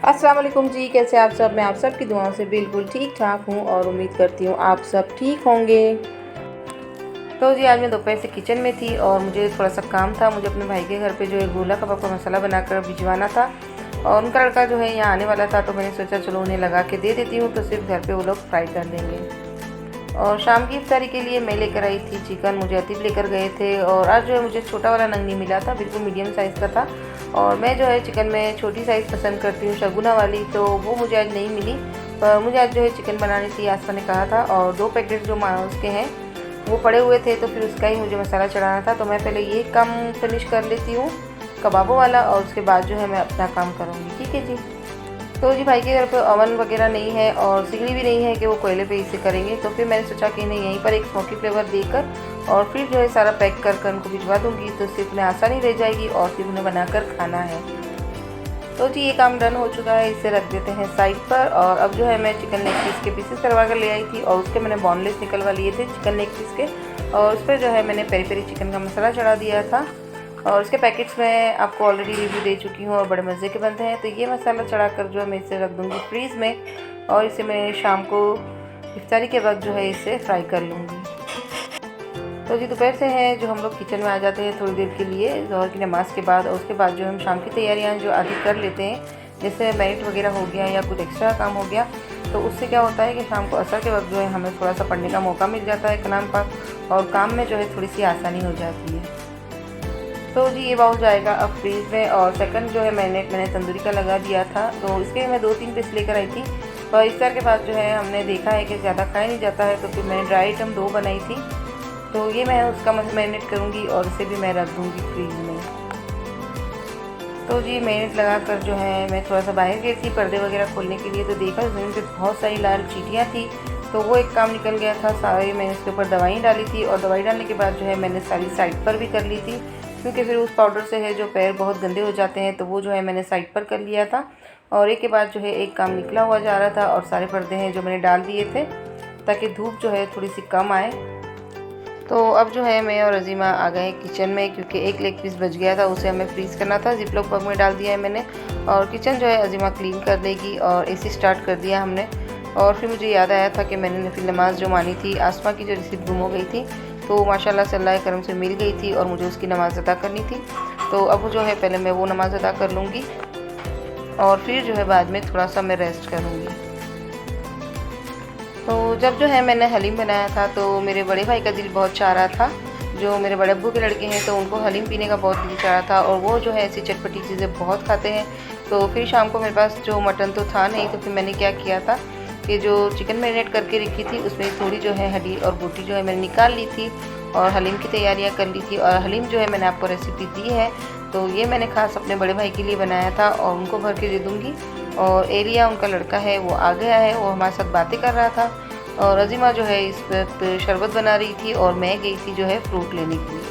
अस्सलाम वालेकुम जी, कैसे आप सब। मैं आप सब की दुआओं से बिल्कुल ठीक ठाक हूँ और उम्मीद करती हूँ आप सब ठीक होंगे। तो जी आज मैं दोपहर से किचन में थी और मुझे थोड़ा सा काम था। मुझे अपने भाई के घर पे जो है गोला कबाब का मसाला बनाकर भिजवाना था और उनका लड़का जो है यहाँ आने वाला था, तो मैंने सोचा चलो उन्हें लगा के दे देती हूँ, तो सिर्फ घर पे वो लोग फ्राई कर लेंगे। और शाम की इफ्तारी के लिए मैं लेकर आई थी चिकन। मुझे अतीब लेकर गए थे और आज जो है मुझे छोटा वाला नंग नहीं मिला था, बिल्कुल मीडियम साइज़ का था। और मैं जो है चिकन में छोटी साइज़ पसंद करती हूँ, शगुना वाली, तो वो मुझे आज नहीं मिली। पर मुझे आज जो है चिकन बनानी थी, आसमा ने कहा था, और 2 पैकेट जो उसके हैं वो पड़े हुए थे, तो फिर उसका ही मुझे मसाला चढ़ाना था। तो मैं पहले ये काम फिनिश कर लेती हूँ कबाबों वाला, और उसके बाद जो है मैं अपना काम करूँगी। ठीक है जी। तो जी भाई के घर पे ओवन वगैरह नहीं है और सिगड़ी भी नहीं है कि वो कोयले पे इसे करेंगे, तो फिर मैंने सोचा कि इन्हें यहीं पर एक स्मोकी फ्लेवर देकर और फिर जो है सारा पैक कर उनको भिजवा दूँगी, तो सिर्फ उन्हें आसानी रह जाएगी और फिर उन्हें बनाकर खाना है। तो जी ये काम डन हो चुका है, इसे रख देते हैं साइड पर। और अब जो है मैं चिकन लेग पीस के पीसेस करवा कर ले आई थी और उसके मैंने बोनलेस निकलवा लिए थे चिकन लेग पीस के, और उस पर जो है मैंने पेरी पेरी चिकन का मसाला चढ़ा दिया था। और इसके पैकेट्स मैं आपको ऑलरेडी रिव्यू दे चुकी हूँ और बड़े मज़े के बनते हैं। तो ये मसाला चढ़ाकर जो है मैं इसे रख दूँगी फ्रीज़ में, और इसे मैं शाम को इफ्तारी के वक्त जो है इसे फ्राई कर लूँगी। तो जी दोपहर से हैं जो हम लोग किचन में आ जाते हैं थोड़ी देर के लिए ज़ोहर की नमाज़ के बाद, और उसके बाद जो हम शाम की तैयारियाँ जो आधी कर लेते हैं, जैसे मैरिट वगैरह हो गया या कुछ एक्स्ट्रा काम हो गया, तो उससे क्या होता है कि शाम को असर के वक्त जो है हमें थोड़ा सा पढ़ने का मौका मिल जाता है कलाम पाक, और काम में जो है थोड़ी सी आसानी हो जाती है। तो जी ये बाउल जाएगा अब फ्रीज में। और सेकंड जो है मैंने तंदूरी का लगा दिया था, तो इसके मैं 2-3 पीस लेकर आई थी। और इफ्तार के बाद जो है हमने देखा है कि ज़्यादा खाया नहीं जाता है, तो फिर मैंने ड्राई आइटम 2 बनाई थी, तो ये मैं उसका मैरिनेट करूँगी और इसे भी मैं रख दूँगी फ्रीज में। तो जी मैरिनेट लगा कर जो है मैं थोड़ा सा बाहर गई थी पर्दे वगैरह खोलने के लिए, तो देखा ज़मीन पे बहुत सारी लाल चींटियाँ थी, तो वो एक काम निकल गया था। सारी मैंने इसके ऊपर दवाई डाली थी, और दवाई डालने के बाद जो है मैंने सारी साइड पर भी कर ली थी, क्योंकि फिर उस पाउडर से है जो पैर बहुत गंदे हो जाते हैं, तो वो जो है मैंने साइड पर कर लिया था। और एक के बाद जो है एक काम निकला हुआ जा रहा था, और सारे पर्दे हैं जो मैंने डाल दिए थे ताकि धूप जो है थोड़ी सी कम आए। तो अब जो है मैं और अजीमा आ गए किचन में, क्योंकि एक लेग पीस बच गया था, उसे हमें फ्रीज़ करना था। जिपलॉक बैग में डाल दिया है मैंने, और किचन जो है अजीमा क्लीन कर देगी, और एसी स्टार्ट कर दिया हमने। और फिर मुझे याद आया था कि मैंने नफिल नमाज़ जो मानी थी, आसमा की जो रिसीप्ट गुम हो गई थी, तो माशाल्लाह से अल्लाह के करम से मिल गई थी और मुझे उसकी नमाज़ अदा करनी थी। तो अब जो है पहले मैं वो नमाज़ अदा कर लूँगी और फिर जो है बाद में थोड़ा सा मैं रेस्ट करूँगी। तो जब जो है मैंने हलीम बनाया था, तो मेरे बड़े भाई का दिल बहुत चाह रहा था, जो मेरे बड़े अब्बू के लड़के हैं, तो उनको हलीम पीने का बहुत दिल चाह रहा था, और वो जो है ऐसी चटपटी चीज़ें बहुत खाते हैं। तो फिर शाम को मेरे पास जो मटन तो था नहीं, तो फिर मैंने क्या किया था कि जो चिकन मैरिनेट करके रखी थी उसमें थोड़ी जो है हड्डी और बोटी जो है मैंने निकाल ली थी, और हलीम की तैयारियां कर ली थी। और हलीम जो है मैंने आपको रेसिपी दी है, तो ये मैंने खास अपने बड़े भाई के लिए बनाया था और उनको भर के दे दूँगी। और एरिया उनका लड़का है वो आ गया है, वो हमारे साथ बातें कर रहा था, और अजीमा जो है इस वक्त शरबत बना रही थी, और मैं गई थी जो है फ्रूट लेने के लिए।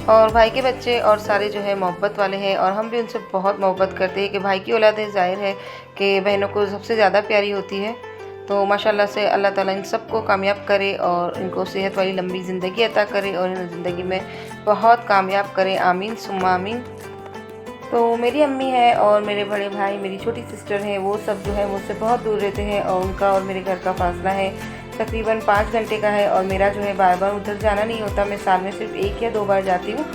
और भाई के बच्चे और सारे जो है मोहब्बत वाले हैं, और हम भी उनसे बहुत मोहब्बत करते हैं कि भाई की औलादें ज़ाहिर है कि बहनों को सबसे ज़्यादा प्यारी होती है। तो माशाल्लाह से अल्लाह ताला इन सबको कामयाब करे और इनको सेहत वाली लंबी ज़िंदगी अता करे और इन्हें ज़िंदगी में बहुत कामयाब करे, आमीन सुम्मा आमीन। तो मेरी अम्मी है और मेरे बड़े भाई, मेरी छोटी सिस्टर है, वो सब जो है मुझसे बहुत दूर रहते हैं, और उनका और मेरे घर का फासला है तकरीबन 5 घंटे का है। और मेरा जो है बार बार उधर जाना नहीं होता, मैं साल में सिर्फ 1 या 2 बार जाती हूँ,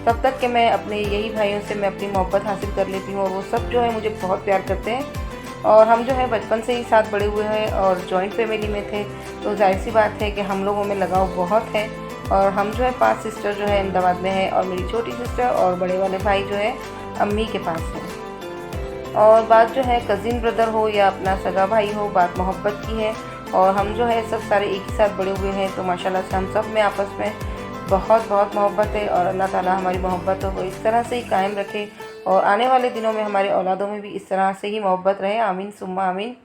तब तक कि मैं अपने यही भाइयों से मैं अपनी मोहब्बत हासिल कर लेती हूँ, और वो सब जो है मुझे बहुत प्यार करते हैं। और हम जो है बचपन से ही साथ बड़े हुए हैं और जॉइंट फैमिली में थे, तो जाहिर सी बात है कि हम लोगों में लगाव बहुत है। और हम जो है 5 सिस्टर जो है अहमदाबाद में है, और मेरी छोटी सिस्टर और बड़े वाले भाई जो है अम्मी के पास है। और बात जो है कज़िन ब्रदर हो या अपना सगा भाई हो, बात मोहब्बत की है, और हम जो है सब सारे एक ही साथ बड़े हुए हैं, तो माशाल्लाह से हम सब में आपस में बहुत बहुत मोहब्बत है। और अल्लाह ताला हमारी मोहब्बत को इस तरह से ही कायम रखे, और आने वाले दिनों में हमारे औलादों में भी इस तरह से ही मोहब्बत रहे, आमीन सुम्मा आमीन।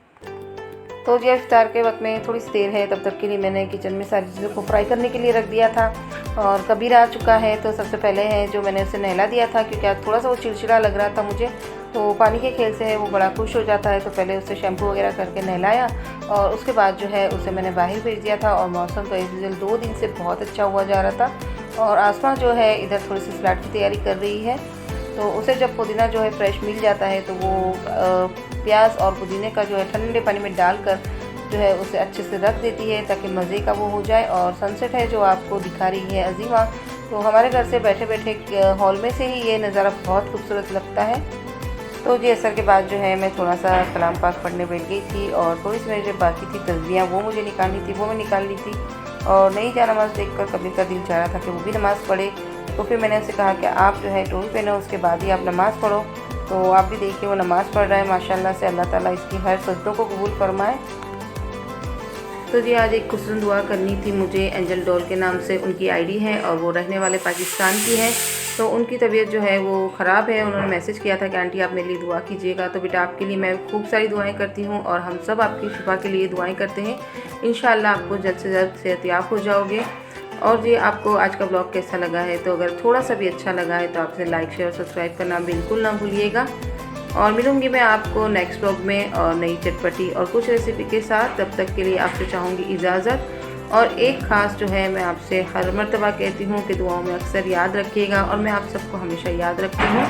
तो जी इफ्तार के वक्त में थोड़ी सी देर है, तब तक के लिए मैंने किचन में सारी चीज़ों को फ्राई करने के लिए रख दिया था। और कबीर आ चुका है, तो सबसे पहले है जो मैंने उसे नहला दिया था, क्योंकि आज थोड़ा सा वो चिड़चिड़ा लग रहा था मुझे, तो पानी के खेल से है वो बड़ा खुश हो जाता है, तो पहले उसे शैम्पू वगैरह करके नहलाया, और उसके बाद जो है उसे मैंने बाहर भेज दिया था। और मौसम तो एज यूजुअल 2 दिन से बहुत अच्छा हुआ जा रहा था, और आसमा जो है इधर थोड़ी सी सलाद की तैयारी कर रही है। तो उसे जब पुदीना जो है फ्रेश मिल जाता है तो वो प्याज और पुदीने का जो है ठंडे पानी में डालकर जो है उसे अच्छे से रख देती है ताकि मज़े का वो हो जाए। और सनसेट है जो आपको दिखा रही है अजीमा, तो हमारे घर से बैठे बैठे हॉल में से ही ये नज़ारा बहुत खूबसूरत लगता है। तो जी असर के बाद जो है मैं थोड़ा सा कलाम पाक पढ़ने बैठ गई थी और थोड़ी सी मेरी जो बाकी थी तस्बीहां वो मुझे निकालनी थी, वो मैं निकाल ली थी। और नहीं जा नमाज़ देखकर कभी का दिल चाह रहा था कि वो भी नमाज़ पढ़े, तो फिर मैंने उसे कहा कि आप जो है टोपी पहनो, उसके बाद ही आप नमाज़ पढ़ो। तो आप भी देखिए वो नमाज़ पढ़ रहा है माशाल्लाह से, अल्लाह ताला इसकी हर सजदों को कबूल फरमाए। तो जी आज एक खुशनुमा दुआ करनी थी मुझे। एंजल डॉल के नाम से उनकी आईडी है और वो रहने वाले पाकिस्तान की है। तो उनकी तबीयत जो है वो ख़राब है। उन्होंने मैसेज किया था कि आंटी आप मेरे लिए दुआ कीजिएगा। तो बेटा आपके लिए मैं खूब सारी दुआएं करती हूँ और हम सब आपकी शिफा के लिए दुआएं करते हैं। इंशाअल्लाह आपको जल्द से जल्द सेहतियाब हो जाओगे। और जी आपको आज का ब्लॉग कैसा लगा है, तो अगर थोड़ा सा भी अच्छा लगा है तो आपसे लाइक शेयर और सब्सक्राइब करना बिल्कुल ना भूलिएगा। और मिलूंगी मैं आपको नेक्स्ट ब्लॉग में और नई चटपटी और कुछ रेसिपी के साथ। तब तक के लिए आपसे चाहूँगी इजाज़त। और एक ख़ास जो है मैं आपसे हर मर्तबा कहती हूँ कि दुआओं में अक्सर याद रखिएगा और मैं आप सबको हमेशा याद रखती हूँ।